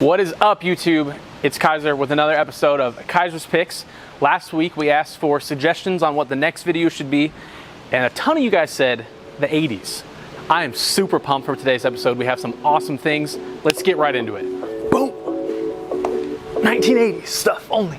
What is up, YouTube? It's Kaiser with another episode of Kaiser's Picks. Last week we asked for suggestions on what the next video should be, and a ton of you guys said the 80s. I am super pumped for today's episode. We have some awesome things. Let's get right into it. Boom! 1980s stuff only.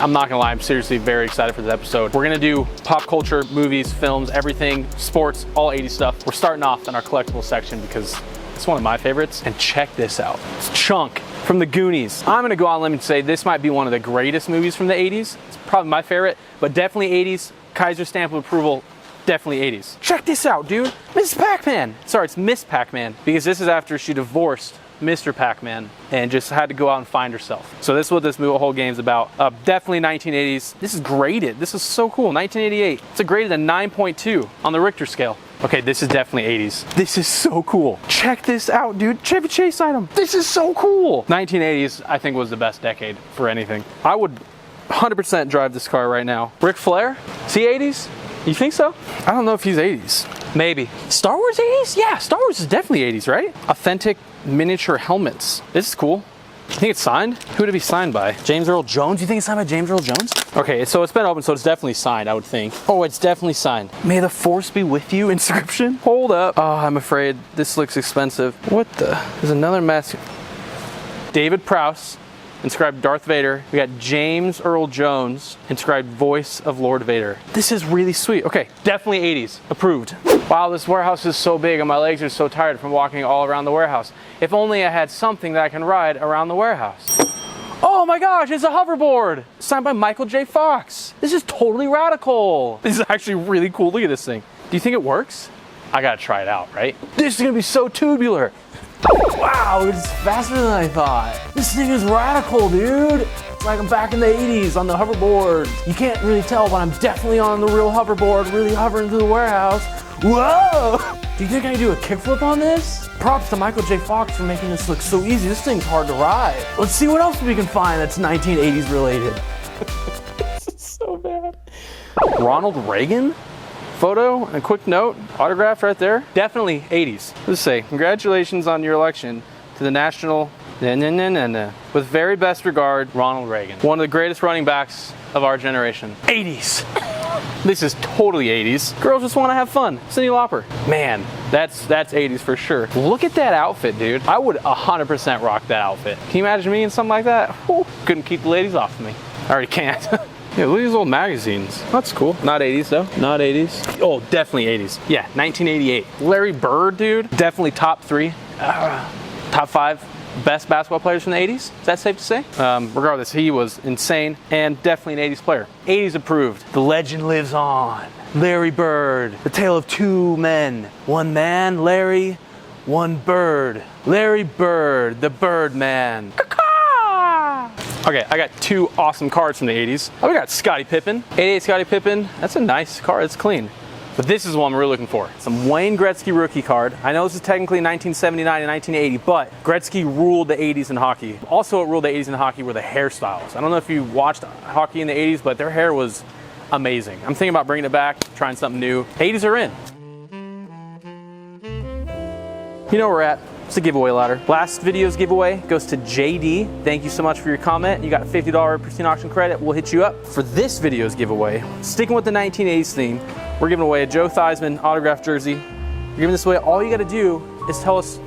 I'm not gonna lie, I'm seriously very excited for this episode. We're gonna do pop culture, movies, films, everything, sports, all 80s stuff. We're starting off in our collectibles section because it's one of my favorites. And check this out. It's Chunk from the Goonies. I'm gonna go on a limb and say this might be one of the greatest movies from the 80s. It's probably my favorite, but definitely 80s. Kaiser stamp of approval, definitely 80s. Check this out, dude. Mrs. Pac-Man. Sorry, it's Miss Pac-Man, because this is after she divorced Mr. Pac-Man and just had to go out and find herself. So this is what this whole game's about. Definitely 1980s. This is graded. This is so cool. 1988. It's a graded a 9.2 on the Richter scale. Okay, this is definitely 80s. This is so cool. Check this out, dude. Chevy Chase item. This is so cool. 1980s, I think, was the best decade for anything. I would 100% drive this car right now. Ric Flair? Is he 80s? You think so? I don't know if he's 80s. Maybe. Star Wars 80s? Yeah, Star Wars is definitely 80s, right? Authentic miniature helmets. This is cool. You think it's signed? Who would it be signed by? James Earl Jones? You think it's signed by James Earl Jones? Okay, so it's been open, so it's definitely signed, I would think. Oh, it's definitely signed. May the force be with you inscription? Hold up. Oh, I'm afraid this looks expensive. What the? There's another mask. David Prowse, inscribed Darth Vader. We got James Earl Jones, inscribed Voice of Lord Vader. This is really sweet. Okay, definitely 80s. Approved. Wow, this warehouse is so big and my legs are so tired from walking all around the warehouse. If only I had something that I can ride around the warehouse. Oh my gosh, it's a hoverboard! Signed by Michael J. Fox. This is totally radical. This is actually really cool. Look at this thing. Do you think it works? I gotta try it out, right? This is gonna be so tubular. Wow, it's faster than I thought. This thing is radical, dude. It's like I'm back in the 80s on the hoverboard. You can't really tell, but I'm definitely on the real hoverboard, really hovering through the warehouse. Whoa! Do you think I can do a kickflip on this? Props to Michael J. Fox for making this look so easy. This thing's hard to ride. Let's see what else we can find that's 1980s related. This is so bad. Ronald Reagan? Photo and a quick note, autographed right there. Definitely 80s. Let's say, congratulations on your election to the national, with very best regard, Ronald Reagan. One of the greatest running backs of our generation. 80s. This is totally 80s. Girls just want to have fun. Cyndi Lauper. Man, that's 80s for sure. Look at that outfit, dude. I would 100% rock that outfit. Can you imagine me in something like that? Whew, couldn't keep the ladies off of me. I already can't. Yeah, look at these old magazines. That's cool. Not 80s though. Not 80s. Oh, definitely 80s. Yeah, 1988. Larry Bird, dude. Definitely top 3. Top 5 best basketball players from the 80s. Is that safe to say? Regardless, he was insane and definitely an 80s player. 80s approved. The legend lives on. Larry Bird. The tale of two men. One man, Larry. One bird. Larry Bird, the Bird Man. Okay, I got 2 awesome cards from the 80s. Oh, we got Scottie Pippen. 88 Scottie Pippen. That's a nice card. It's clean. But this is what I'm really looking for. Some Wayne Gretzky rookie card. I know this is technically 1979 and 1980, but Gretzky ruled the 80s in hockey. Also, what ruled the 80s in hockey were the hairstyles. I don't know if you watched hockey in the 80s, but their hair was amazing. I'm thinking about bringing it back, trying something new. 80s are in. You know where we're at. It's a giveaway ladder. Last video's giveaway goes to JD. Thank you so much for your comment. You got a $50 Pristine auction credit. We'll hit you up. For this video's giveaway, sticking with the 1980s theme, we're giving away a Joe Theismann autographed jersey. We're giving this away. All you gotta do is tell us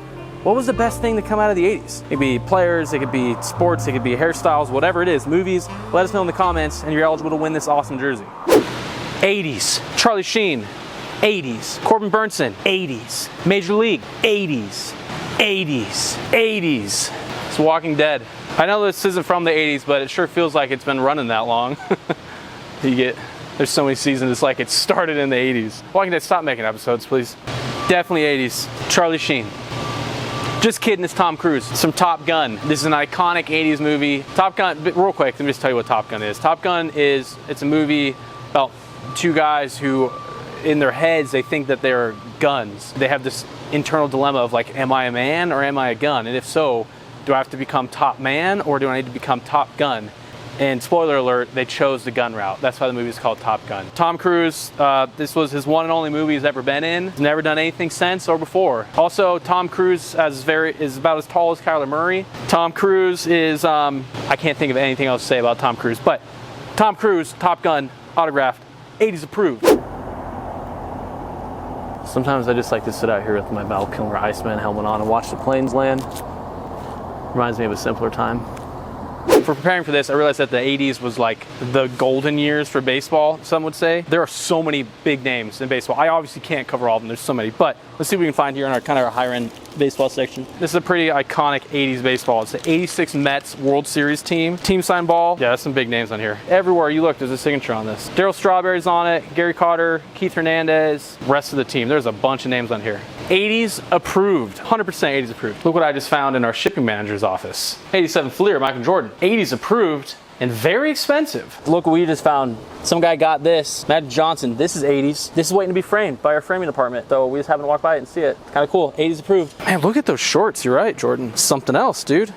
what was the best thing to come out of the 80s. It could be players, it could be sports, it could be hairstyles, whatever it is, movies. Let us know in the comments and you're eligible to win this awesome jersey. 80s, Charlie Sheen. 80s, Corbin Burnson. 80s, Major League. 80s. 80s. 80s. It's Walking Dead. I know this isn't from the 80s, but it sure feels like it's been running that long. There's so many seasons, it's like it started in the 80s. Walking Dead, stop making episodes, please. Definitely 80s. Charlie Sheen. Just kidding, it's Tom Cruise. Some Top Gun. This is an iconic 80s movie. Top Gun, real quick, let me just tell you what Top Gun is. Top Gun it's a movie about 2 guys who, in their heads, they think that they're guns. They have this internal dilemma of like, am I a man or am I a gun? And if so, do I have to become top man or do I need to become Top Gun? And spoiler alert, they chose the gun route. That's why the movie is called Top Gun. Tom Cruise, this was his one and only movie he's ever been in. He's never done anything since or before. Also, Tom Cruise is about as tall as Kyler Murray. Tom Cruise is, I can't think of anything else to say about Tom Cruise, but Tom Cruise, Top Gun, autographed, 80s approved. Sometimes I just like to sit out here with my Val Kilmer Iceman helmet on and watch the planes land. Reminds me of a simpler time. For preparing for this, I realized that the 80s was like the golden years for baseball, some would say. There are so many big names in baseball. I obviously can't cover all of them, there's so many, but let's see what we can find here in our kind of our higher end baseball section. This is a pretty iconic 80s baseball. It's the 86 Mets World Series team. Team signed ball. Yeah, that's some big names on here. Everywhere you look, there's a signature on this. Darryl Strawberry's on it, Gary Carter, Keith Hernandez, rest of the team. There's a bunch of names on here. 80s approved, 100% 80s approved. Look what I just found in our shipping manager's office. 87 Fleer, Michael Jordan. 80s approved and very expensive. Look what we just found. Some guy got this, Matt Johnson. This is 80s. This is waiting to be framed by our framing department, so we just happen to walk by it and see it. Kind of cool, 80s approved. Man, look at those shorts, you're right, Jordan. Something else, dude.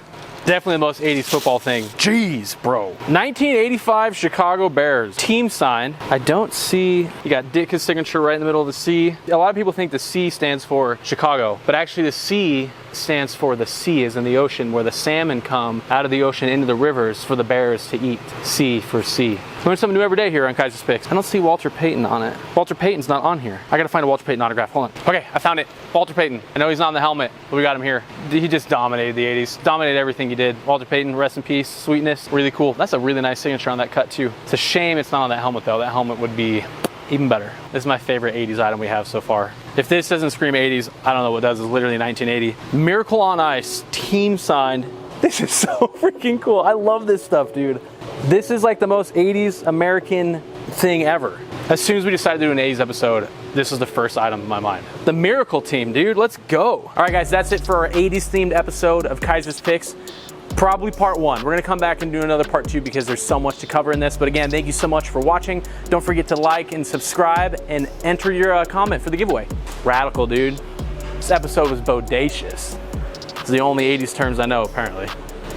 Definitely the most 80s football thing. Jeez, bro. 1985 Chicago Bears. Team sign. I don't see, you got Ditka's signature right in the middle of the C. A lot of people think the C stands for Chicago, but actually the C stands for the sea is in the ocean where the salmon come out of the ocean into the rivers for the bears to eat. C for sea. Learn something new every day here on Kaisers Picks. I don't see Walter Payton on it. Walter Payton's not on here. I gotta find a Walter Payton autograph. Hold on. Okay, I found it. Walter Payton. I know he's not on the helmet, but we got him here. He just dominated the 80s. Dominated everything he did. Walter Payton, rest in peace. Sweetness. Really cool. That's a really nice signature on that cut too. It's a shame it's not on that helmet though. That helmet would be even better. This is my favorite 80s item we have so far. If this doesn't scream 80s, I don't know what does. It's literally 1980. Miracle on Ice, team signed. This is so freaking cool. I love this stuff, dude. This is like the most 80s American thing ever. As soon as we decided to do an 80s episode, this was the first item in my mind. The Miracle Team, dude, let's go. All right, guys, that's it for our 80s themed episode of Kaisers Picks. Probably part one. We're gonna come back and do another part two because there's so much to cover in this. But again, thank you so much for watching. Don't forget to like and subscribe and enter your comment for the giveaway. Radical, dude. This episode was bodacious. It's the only 80s terms I know, apparently.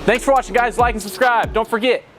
Thanks for watching, guys. Like and subscribe. Don't forget,